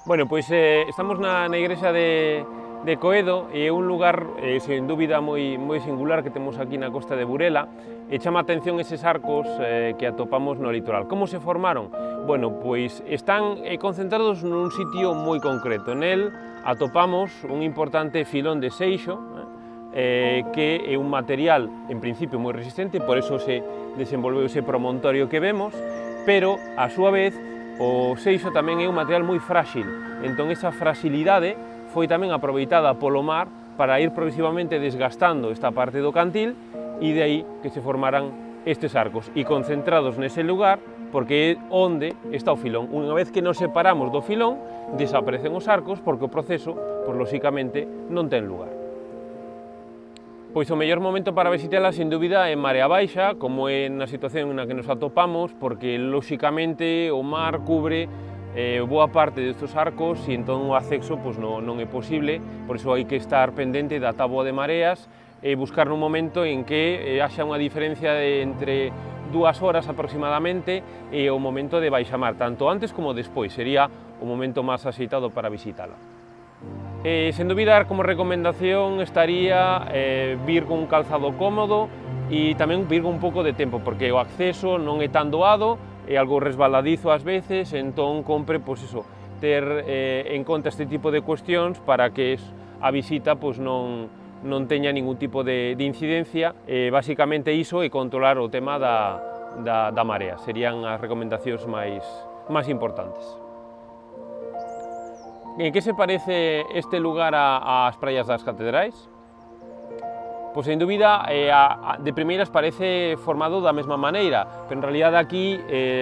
Bueno, pois estamos na igrexa de Coedo e é un lugar, sen dúbida, moi singular que temos aquí na costa de Burela e chama a atención eses arcos que atopamos no litoral. Como se formaron? Bueno, pois están concentrados nun sitio moi concreto. Nel atopamos un importante filón de seixo, que é un material, en principio, moi resistente, por eso se desenvolveu ese promontorio que vemos, pero, a súa vez, o seixo tamén é un material moi frágil, entón esa fragilidade foi tamén aproveitada polo mar para ir progresivamente desgastando esta parte do cantil e de aí que se formaran estes arcos e concentrados nese lugar porque é onde está o filón. Unha vez que nos separamos do filón, desaparecen os arcos porque o proceso, pois, lóxicamente, non ten lugar. Pois o mellor momento para visitala, sen dúbida, é marea baixa, como é na situación na que nos atopamos, porque, lóxicamente, o mar cubre boa parte destes arcos e entón o acceso pois, non é posible, por iso hai que estar pendente da táboa de mareas e buscar nun momento en que haxa unha diferencia entre 2 horas aproximadamente e o momento de baixamar, tanto antes como despois, sería o momento máis axeitado para visitala. Sen dúbida, como recomendación estaría vir con un calzado cómodo e tamén vir con un pouco de tempo, porque o acceso non é tan doado, é algo resbaladizo ás veces, entón compre ter en conta este tipo de cuestións para que a visita non teña ningún tipo de incidencia. Basicamente iso e controlar o tema da marea, serían as recomendacións máis importantes. En que se parece este lugar ás praias das Catedrais? Pois, sen dúbida, de primeiras parece formado da mesma maneira, pero en realidad aquí,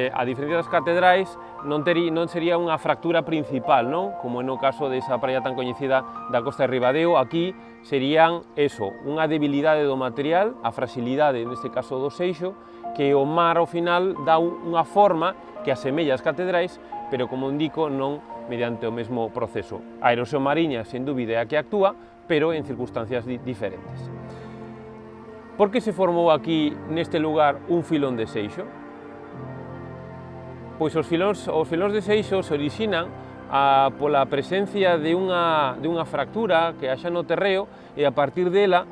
a diferencia das Catedrais, non sería unha fractura principal, non? Como no caso desa praia tan coñecida da Costa de Ribadeo, aquí serían unha debilidade do material, a fragilidade, neste caso do seixo, que o mar ao final dá unha forma que asemella as Catedrais, pero, como indico, non mediante o mesmo proceso. A erosión mariña, sen dúbida, é a que actúa, pero en circunstancias diferentes. Por que se formou aquí, neste lugar, un filón de seixo? Pois os filóns de seixo se orixinan pola presencia de unha fractura que haxa no terreo e a partir dela,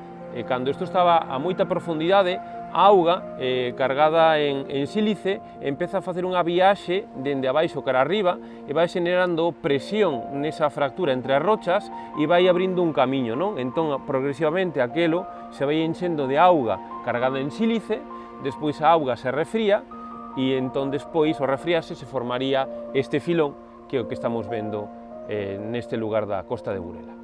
cando isto estaba a moita profundidade, a auga, cargada en sílice, empeza a facer unha viaxe dende abaixo cara arriba e vai generando presión nesa fractura entre as rochas e vai abrindo un camiño, non? Entón, progresivamente, aquelo se vai enchendo de auga cargada en sílice, despois a auga se refría e entón, despois, ao refriarse, se formaría este filón que é o que estamos vendo neste lugar da Costa de Burela.